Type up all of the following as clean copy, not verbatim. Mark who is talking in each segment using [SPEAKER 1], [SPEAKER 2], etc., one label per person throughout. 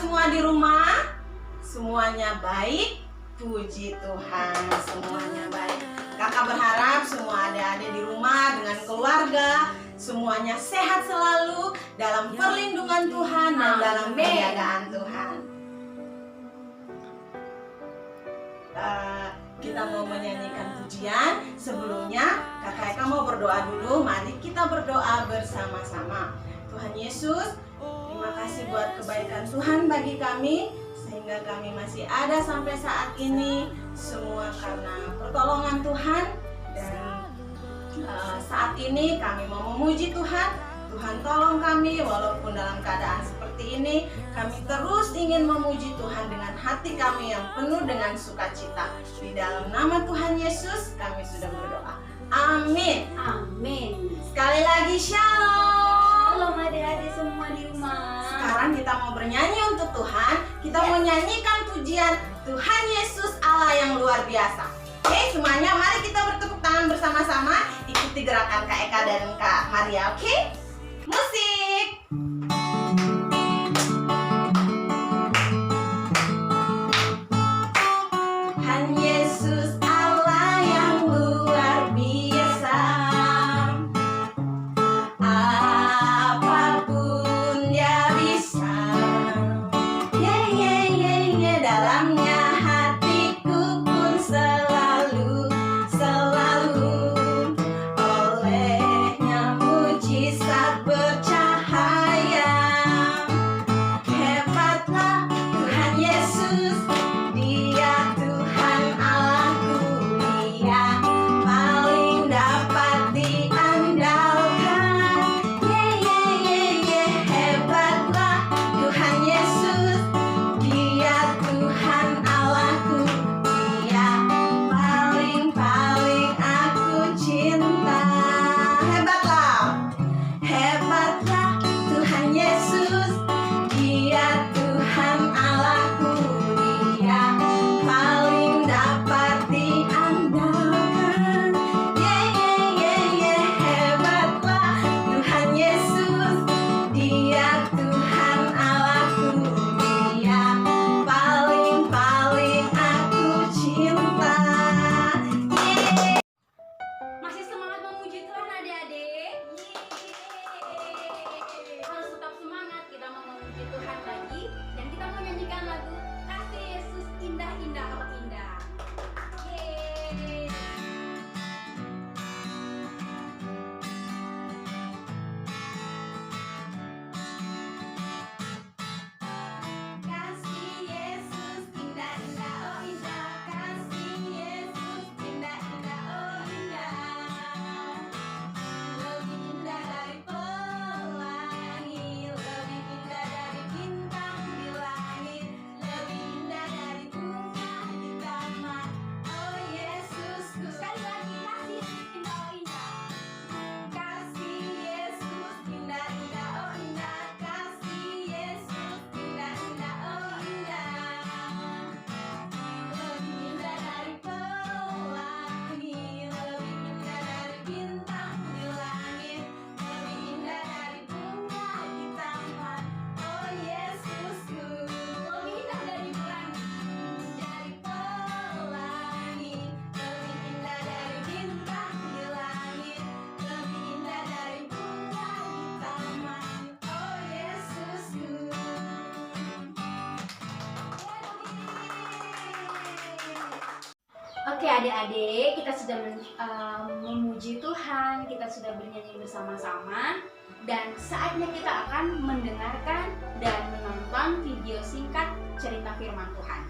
[SPEAKER 1] semua di rumah? Semuanya baik? Puji Tuhan, semuanya baik. Kakak berharap semua adik-adik di rumah dengan keluarga semuanya sehat selalu dalam perlindungan Tuhan dan dalam penjagaan Tuhan. Kita mau menyanyikan pujian. Sebelumnya Kakak Eka mau berdoa dulu. Mari kita berdoa bersama-sama. Tuhan Yesus, terima kasih buat kebaikan Tuhan bagi kami, sehingga kami masih ada sampai saat ini. Semua karena pertolongan Tuhan. Dan saat ini kami mau memuji Tuhan. Tuhan tolong kami walaupun dalam keadaan seperti ini. Kami terus ingin memuji Tuhan dengan hati kami yang penuh dengan sukacita. Di dalam nama Tuhan Yesus kami sudah berdoa. Amin.
[SPEAKER 2] Amin.
[SPEAKER 1] Sekali lagi shalom.
[SPEAKER 2] Shalom adik-adik semua di rumah.
[SPEAKER 1] Sekarang kita mau bernyanyi untuk Tuhan. Kita mau nyanyikan pujian Tuhan Yesus Allah yang luar biasa. Oke, semuanya mari kita bertepuk tangan bersama-sama. Ikuti gerakan Kak Eka dan Kak Maria, oke? Musik. Tuhan Yesus Allah yang luar biasa. Apapun Dia bisa. Dalamnya hatiku pun selalu olehnya mujizat bercahaya. Hebatlah Tuhan Yesus, Dia Tuhan Allahku, Dia paling dapat diandalkan. Hebatlah Tuhan Yesus, Dia Tuhan Allahku, Dia paling aku cinta. Hebatlah Tuhan Yesus, Dia Tuhan Allahku, Dia paling dapat diandalkan. Hebatlah Tuhan Yesus, Dia Tuhan Allahku, Dia paling aku cinta.
[SPEAKER 2] Masih semangat memuji Tuhan adik-adik? Harus tetap semangat, kita mau memuji Tuhan lagi. Dan kita mau nyanyikan lagu Kasih Yesus Indah Indah Oh Indah. Yeay.
[SPEAKER 1] Kasih Yesus indah indah oh indah, kasih Yesus indah indah oh indah. Lebih indah dari pelangi, lebih indah dari bintang di langit, lebih indah dari bunga di taman. Oh Yesusku, sekali lagi kasih indah oh indah. Kasih Yesus indah indah oh indah, kasih Yesus indah indah oh indah. Lebih indah dari pelangi, lebih indah dari bintang di langit, lebih indah dari bunga di taman. Oh Yesusku, lebih indah dari pelangi, lebih indah dari bintang di langit, lebih indah dari bunga di taman. Oh Yesusku.
[SPEAKER 2] Oke adik-adik, kita sudah memuji Tuhan, kita sudah bernyanyi bersama-sama. Dan saatnya kita akan mendengarkan dan menonton video singkat cerita firman Tuhan.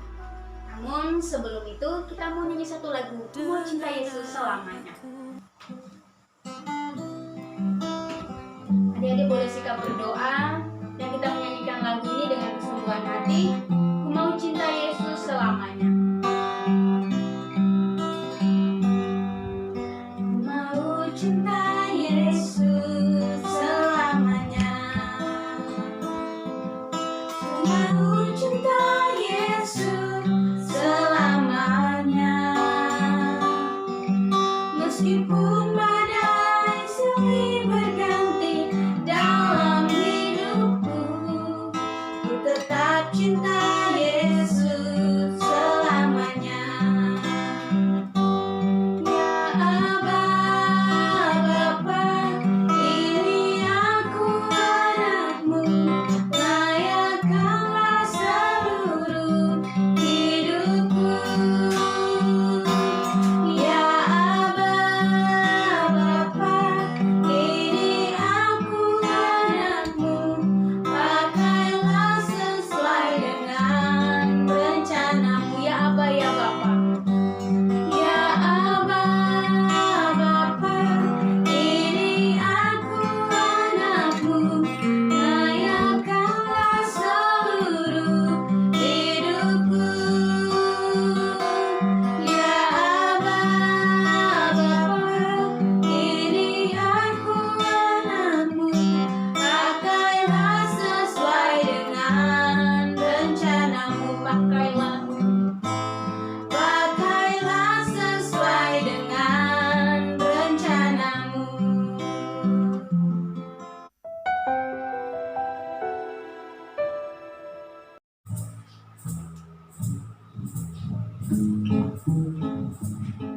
[SPEAKER 2] Namun sebelum itu kita mau nyanyi satu lagu, Mau Cinta Yesus Selamanya. Adik-adik boleh sikap berdoa dan kita menyanyikan lagu ini dengan kesungguhan hati. Ku mau cinta Yesus selamanya.
[SPEAKER 1] Mau cinta Yesus selamanya. Mau cinta Yesus selamanya. Meskipun badai silih berganti dalam hidupku, ku tetap cinta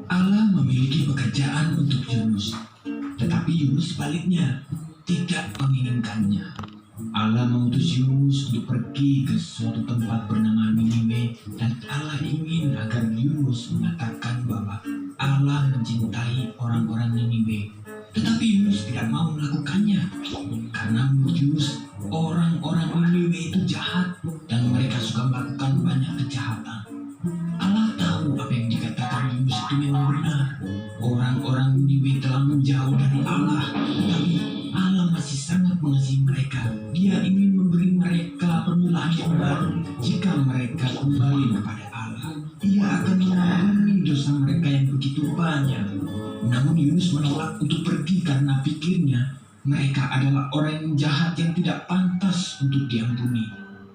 [SPEAKER 3] Allah memiliki pekerjaan untuk Yunus, tetapi Yunus sebaliknya tidak menginginkannya. Allah mengutus Yunus untuk pergi ke suatu tempat bernama Niniwe, dan Allah ingin agar Yunus mengatakan bahwa Allah mencintai orang-orang Niniwe. Tetapi Yunus tidak mau melakukannya, karena menurut Yunus orang-orang Niniwe itu jahat dan mereka suka melakukan banyak kejahatan. Allah tahu apa yang dikatakan Yunus itu memang benar. Orang-orang Niniwe telah menjauh dari Allah, tetapi Allah masih sangat mengasihi mereka. Dia ingin memberi mereka permulaan yang baru jika mereka kembali kepada Allah. Ia akan mengampuni dosa mereka yang begitu banyak. Namun Yunus menolak untuk pergi karena pikirnya mereka adalah orang yang jahat yang tidak pantas untuk diampuni.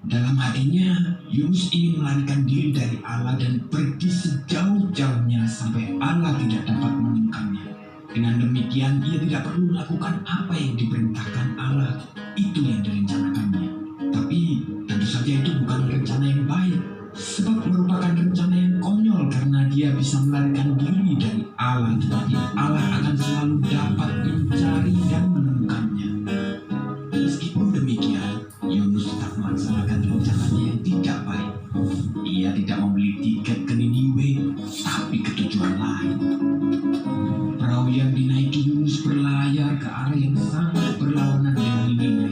[SPEAKER 3] Dalam hatinya, Yunus ingin melarikan diri dari Allah dan pergi sejauh-jauhnya sampai Allah tidak dapat menemukannya. Dengan demikian, ia tidak perlu melakukan apa yang diperintahkan Allah. Itu yang direncanakannya. Tapi tentu saja itu bukan rencana yang baik, sebab merupakan rencana yang konyol karena dia bisa melarikan diri dari Allah, tetapi Allah akan selalu dapat mencari dan menemukannya. Meskipun demikian, Yunus tetap melaksanakan rencananya yang tidak baik. Ia tidak membeli tiket ke Niniwe, tapi ke tujuan lain. Perahu yang dinaiki Yunus berlayar ke arah yang sangat berlawanan dengan Niniwe.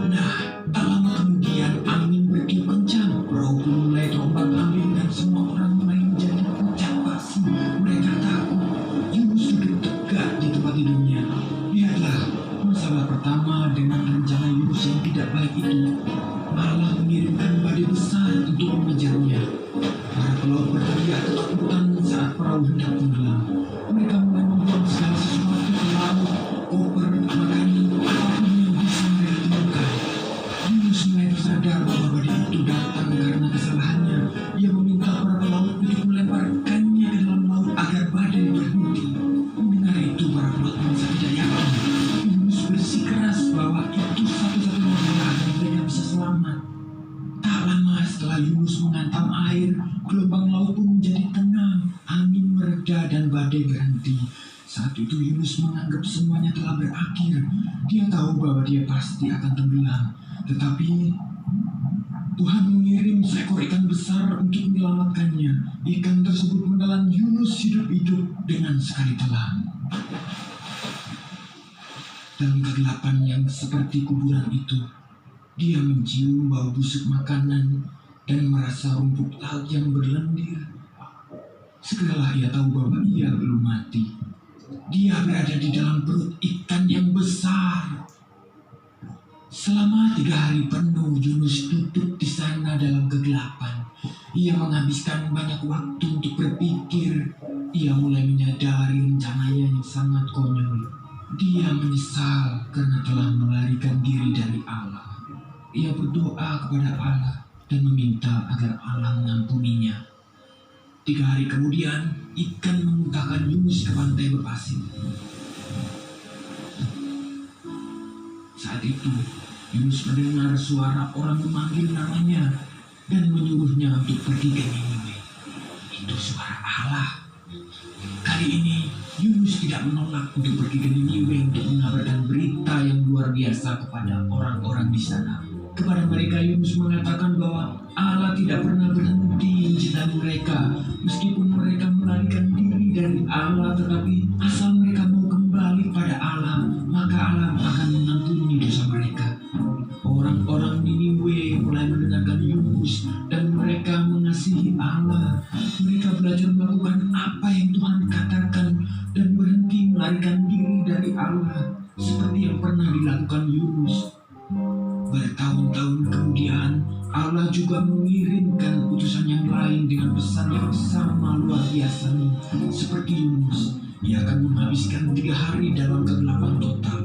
[SPEAKER 3] Nah, tak lama kemudian angin bertiup kencang. Perahu pun mulai terombang-ambing dan semua orang mulai menjadi pucat pasi. Mereka takut. Yunus duduk tegak di tempat tidurnya. Lihatlah, masalah pertama dengan rencana Yunus yang tidak baik itu. Allah mengirimkan badai besar untuk mengejarnya. Para pelaut berteriak ketakutan saat perahu hendak tenggelam. Mereka mulai membuang segala sesuatu ke laut, koper, makanan, apapun yang bisa mereka temukan. Yunus mulai tersadar bahwa badai itu datang karena kesalahannya. Ia meminta para pelaut untuk melemparkannya ke dalam laut agar badai berhenti. Mendengar itu, para pelaut merasa tidak yakin. Yunus bersikeras bahwa itu satu-satunya jalan mereka bisa selamat. Tak lama setelah Yunus menghantam air, gelombang laut pun menjadi tenang, angin mereda dan badai berhenti. Saat itu Yunus menganggap semuanya telah berakhir. Dia tahu bahwa dia pasti akan tenggelam. Tetapi Tuhan mengirim seekor ikan besar untuk menyelamatkannya. Ikan tersebut menelan Yunus hidup-hidup dengan sekali telan. Dalam kegelapan yang seperti kuburan itu, dia mencium bau busuk makanan dan merasa rumput laut yang berlendir. Segeralah ia tahu bahwa ia belum mati. Dia berada di dalam perut ikan yang besar. Selama 3 hari penuh, Yunus duduk di sana dalam kegelapan. Ia menghabiskan banyak waktu untuk berpikir. Ia mulai menyadari rencananya yang sangat konyol. Dia menyesal karena telah melarikan diri dari Allah. Ia berdoa kepada Allah dan meminta agar Allah mengampuninya. 3 hari kemudian, ikan memuntahkan Yunus ke pantai berpasir. Saat itu, Yunus mendengar suara orang memanggil namanya dan menyuruhnya untuk pergi ke Niniwe. Itu suara Allah. Kali ini, Yunus tidak menolak untuk pergi ke Niniwe untuk mengabarkan berita yang luar biasa kepada orang-orang di sana. Kepada mereka, Yunus mengatakan bahwa Allah tidak pernah berhenti mencintai mereka. Meskipun mereka melarikan diri dari Allah, tetapi asal mereka mau kembali pada Allah, maka Allah akan mengampuni dosa mereka. Orang-orang Niniwe mulai mendengarkan Yunus dan mereka mengasihi Allah. Mereka belajar melakukan apa yang Tuhan katakan dan berhenti melarikan diri dari Allah seperti yang pernah dilakukan Yunus. Bertahun-tahun kemudian, Allah juga mengirimkan utusan yang lain dengan pesan yang sama luar biasa seperti Yunus. Ia akan menghabiskan 3 hari dalam kegelapan total.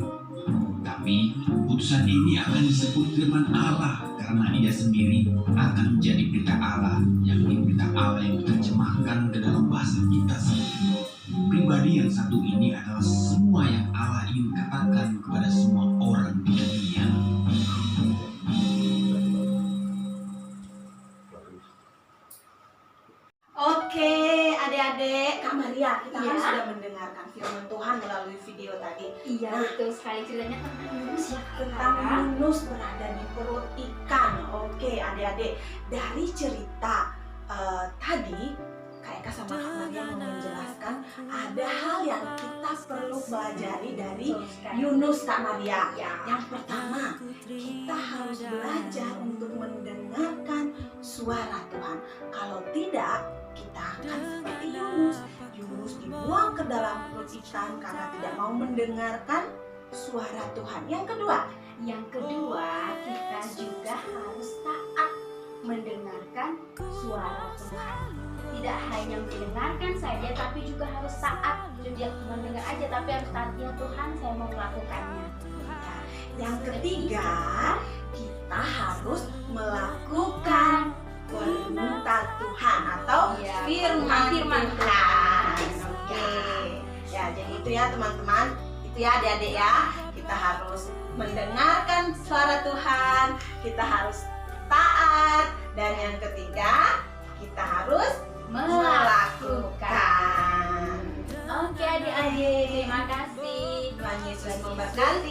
[SPEAKER 3] Tapi utusan ini akan disebut firman Allah karena ia sendiri akan menjadi berita Allah, yakni berita Allah yang diterjemahkan ke dalam bahasa kita sendiri. Pribadi yang satu ini adalah semua yang Allah ingin katakan kepada semua orang di dunia.
[SPEAKER 1] Oke, adik-adik, Kak Maria, kita kan
[SPEAKER 2] Iya.
[SPEAKER 1] sudah mendengarkan firman Tuhan melalui video tadi
[SPEAKER 2] Iya, betul sekali, ceritanya tentang Yunus ya
[SPEAKER 1] tentang
[SPEAKER 2] Kakak.
[SPEAKER 1] Yunus berada di perut ikan. Oke, adik-adik, dari cerita tadi Kak Eka sama Kak Maria mau menjelaskan ada hal yang kita perlu pelajari dari
[SPEAKER 2] Betul sekali.
[SPEAKER 1] Yunus, Kak Maria.
[SPEAKER 2] Ya.
[SPEAKER 1] Yang pertama, kita harus belajar untuk mendengarkan suara Tuhan. Kalau tidak, kita akan seperti Yunus. Yunus dibuang ke dalam perut ikan karena tidak mau mendengarkan suara Tuhan. Yang kedua,
[SPEAKER 2] Kita juga harus taat mendengarkan suara Tuhan. Tidak hanya mendengarkan saja, tapi juga harus taat. Tidak mendengar aja, tapi harus taat. Ya Tuhan, saya mau melakukannya.
[SPEAKER 1] yang ketiga, kita harus melakukan perintah Tuhan atau
[SPEAKER 2] Iya,
[SPEAKER 1] firman
[SPEAKER 2] firman
[SPEAKER 1] Tuhan.
[SPEAKER 2] Tuhan.
[SPEAKER 1] Oke. Ya, jadi itu ya teman-teman. Itu ya adik-adik ya. Kita harus mendengarkan suara Tuhan, kita harus taat, dan yang ketiga, kita harus melakukan.
[SPEAKER 2] Oke adik-adik, terima kasih.
[SPEAKER 1] Tuhan Yesus memberkati.